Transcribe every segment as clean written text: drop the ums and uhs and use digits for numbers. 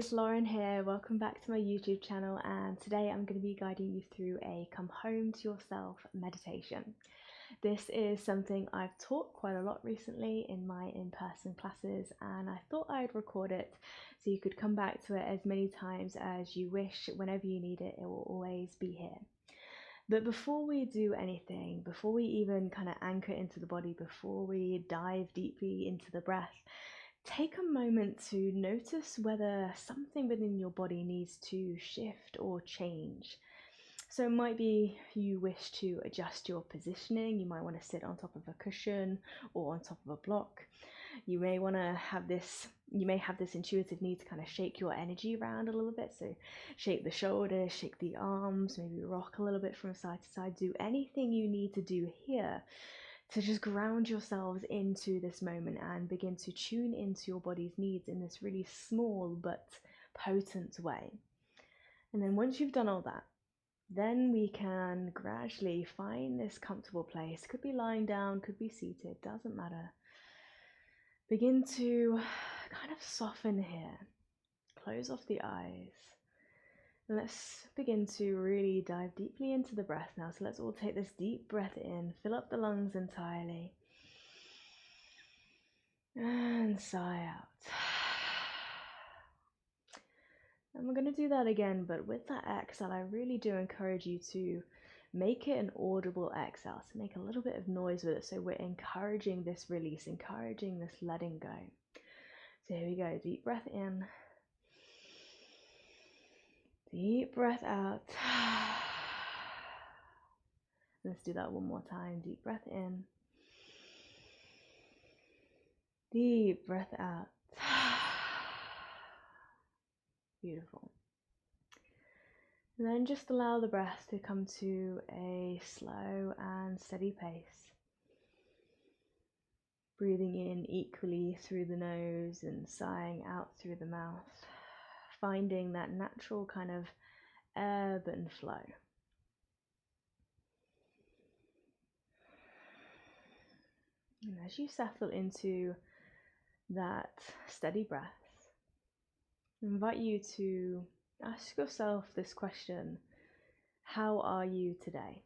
it's Lauren here. Welcome back to my YouTube channel, and today I'm going to be guiding you through a come home to yourself meditation. This is something I've taught quite a lot recently in my in-person classes, and I thought I'd record it so you could come back to it as many times as you wish. Whenever you need it, it will always be here. But before we do anything, before we even kind of anchor into the body, before we dive deeply into the breath, take a moment to notice whether something within your body needs to shift or change. So it might be you wish to adjust your positioning. You might want to sit on top of a cushion or on top of a block. You may have this intuitive need to kind of shake your energy around a little bit. So shake the shoulders, shake the arms, maybe rock a little bit from side to side. Do anything you need to do here to just ground yourselves into this moment and begin to tune into your body's needs in this really small but potent way. And then once you've done all that, then we can gradually find this comfortable place. Could be lying down, could be seated, doesn't matter. Begin to kind of soften here. Close off the eyes. And let's begin to really dive deeply into the breath now. So let's all take this deep breath in, fill up the lungs entirely, and sigh out. And we're going to do that again, but with that exhale, I really do encourage you to make it an audible exhale, to make a little bit of noise with it, so we're encouraging this release, encouraging this letting go. So here we go, deep breath in. Deep breath out. Let's do that one more time. Deep breath in. Deep breath out. Beautiful. And then just allow the breath to come to a slow and steady pace. Breathing in equally through the nose and sighing out through the mouth. Finding that natural kind of ebb and flow. And as you settle into that steady breath, I invite you to ask yourself this question: how are you today?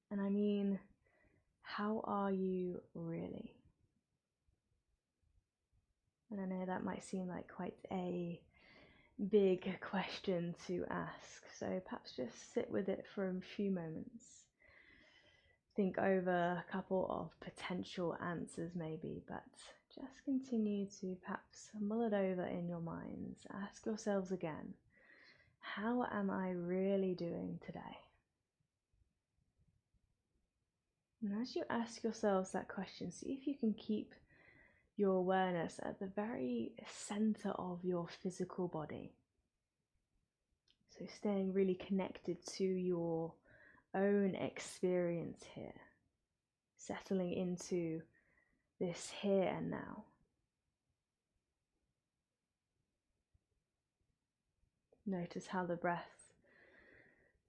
And I mean, how are you really? And I know that might seem like quite a big question to ask, so perhaps just sit with it for a few moments. Think over a couple of potential answers maybe, but just continue to perhaps mull it over in your minds. Ask yourselves again, how am I really doing today? And as you ask yourselves that question, see if you can keep your awareness at the very center of your physical body. So staying really connected to your own experience here, settling into this here and now. Notice how the breath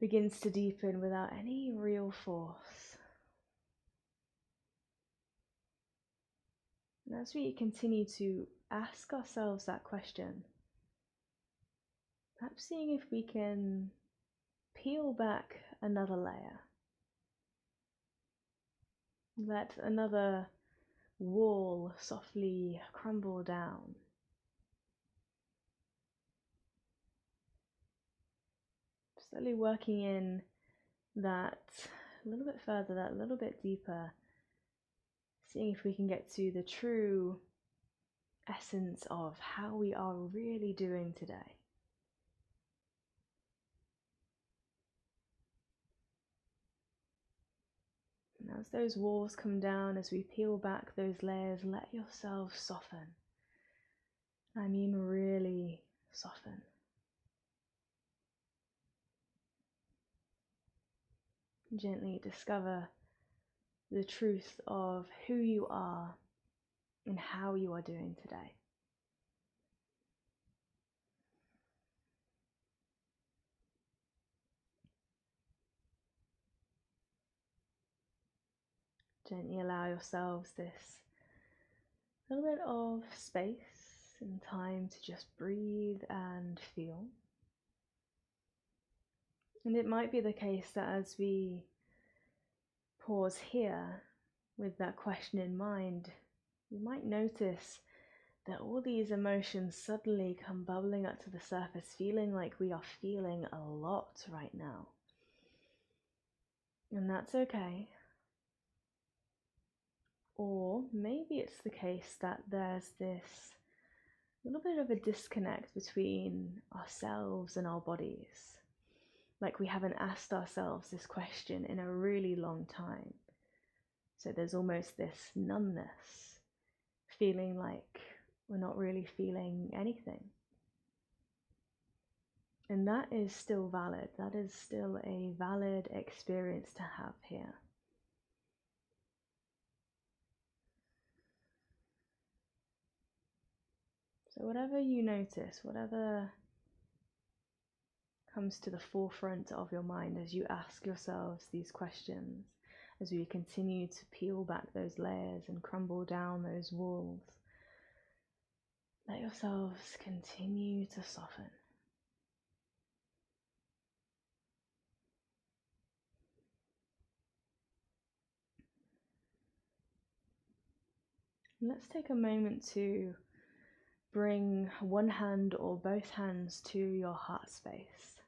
begins to deepen without any real force. And as we continue to ask ourselves that question, perhaps seeing if we can peel back another layer. Let another wall softly crumble down. Slowly working in that a little bit further, that a little bit deeper, seeing if we can get to the true essence of how we are really doing today. And as those walls come down, as we peel back those layers, let yourself soften. I mean really soften. Gently discover the truth of who you are and how you are doing today. Gently allow yourselves this little bit of space and time to just breathe and feel. And it might be the case that as we pause here with that question in mind, you might notice that all these emotions suddenly come bubbling up to the surface, feeling like we are feeling a lot right now. And that's okay. Or maybe it's the case that there's this little bit of a disconnect between ourselves and our bodies. Like we haven't asked ourselves this question in a really long time. So there's almost this numbness, feeling like we're not really feeling anything. And that is still valid. That is still a valid experience to have here. So whatever you notice, whatever comes to the forefront of your mind as you ask yourselves these questions, as we continue to peel back those layers and crumble down those walls, let yourselves continue to soften. Let's take a moment to bring one hand or both hands to your heart space.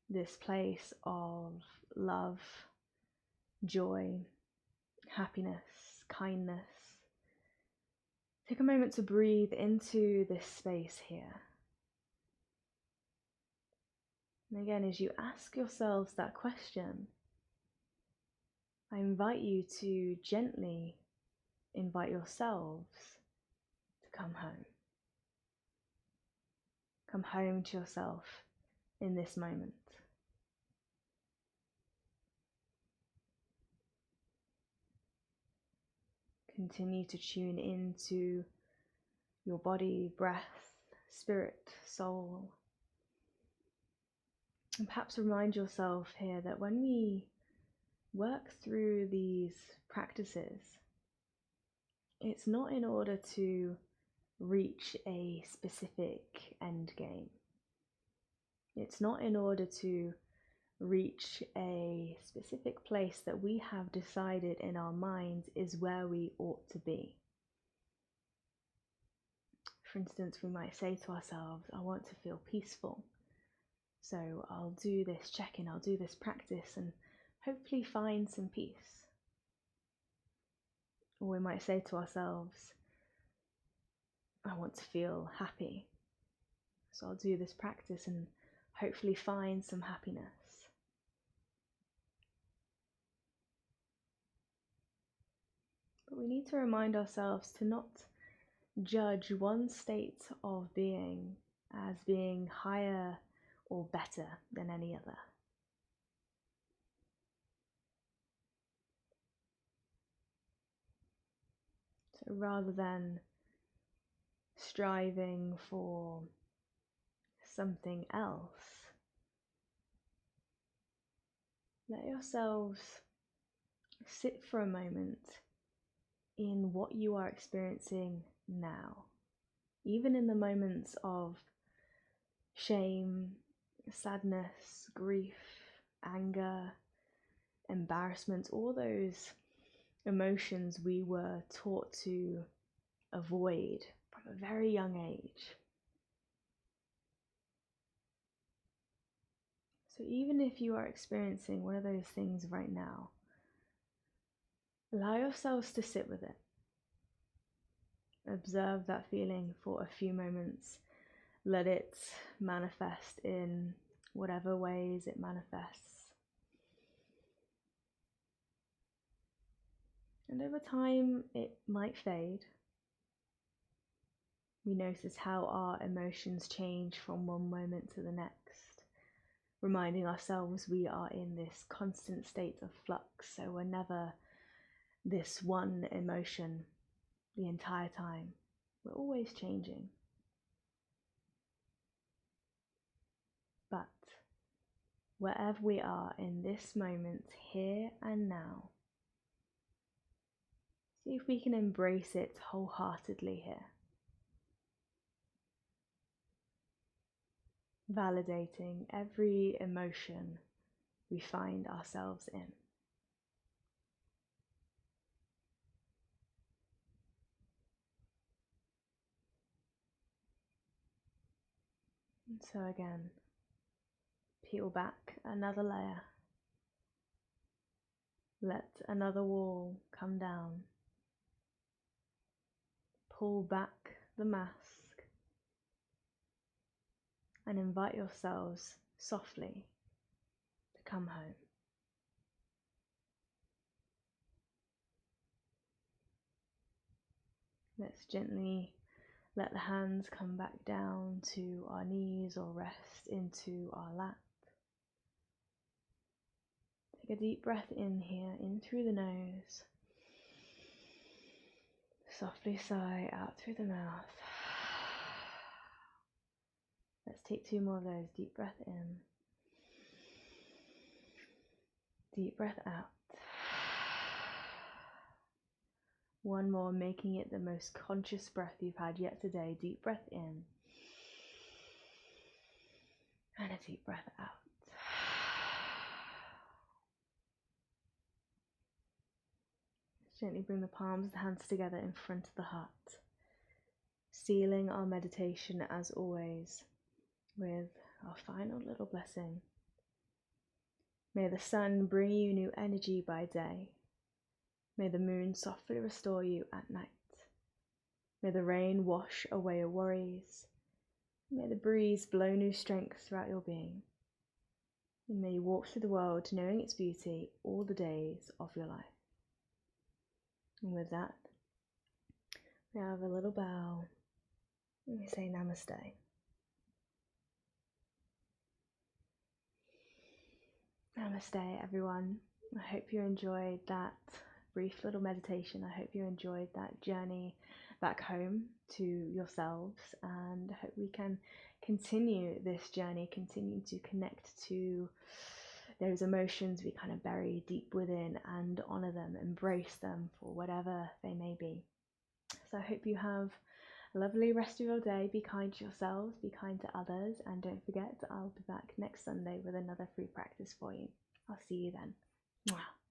This place of love, joy, happiness, kindness. Take a moment to breathe into this space here. And again, as you ask yourselves that question, I invite you to gently invite yourselves to come home. Come home to yourself in this moment. Continue to tune into your body, breath, spirit, soul. And perhaps remind yourself here that when we work through these practices, it's not in order to reach a specific end game. It's not in order to reach a specific place that we have decided in our minds is where we ought to be. For instance, we might say to ourselves, I want to feel peaceful. So I'll do this check-in, I'll do this practice and hopefully find some peace. Or we might say to ourselves, I want to feel happy. So I'll do this practice and hopefully find some happiness. But we need to remind ourselves to not judge one state of being as being higher or better than any other. So rather than striving for something else, let yourselves sit for a moment in what you are experiencing now, even in the moments of shame, sadness, grief, anger, embarrassment, all those emotions we were taught to avoid from a very young age. So even if you are experiencing one of those things right now, allow yourselves to sit with it. Observe that feeling for a few moments. Let it manifest in whatever ways it manifests. And over time, it might fade. We notice how our emotions change from one moment to the next, reminding ourselves we are in this constant state of flux, so we're never this one emotion the entire time. We're always changing. But wherever we are in this moment, here and now, see if we can embrace it wholeheartedly here. validating every emotion we find ourselves in. And so again, peel back another layer. Let another wall come down. Pull back the mask and invite yourselves softly to come home. Let's gently let the hands come back down to our knees or rest into our lap. Take a deep breath in here, in through the nose. Softly sigh out through the mouth. Let's take 2 more of those. Deep breath in. Deep breath out. 1 more, making it the most conscious breath you've had yet today. Deep breath in. And a deep breath out. Gently bring the palms of the hands together in front of the heart. Sealing our meditation as always with our final little blessing. May the sun bring you new energy by day. May the moon softly restore you at night. May the rain wash away your worries. May the breeze blow new strength throughout your being. And may you walk through the world knowing its beauty all the days of your life. And with that, we have a little bow and we say namaste. Namaste, everyone. I hope you enjoyed that brief little meditation. I hope you enjoyed that journey back home to yourselves, and I hope we can continue this journey, continue to connect to those emotions we kind of bury deep within and honor them, embrace them for whatever they may be. So I hope you have a lovely rest of your day. Be kind to yourselves, be kind to others, and don't forget, I'll be back next Sunday with another free practice for you. I'll see you then. Mwah.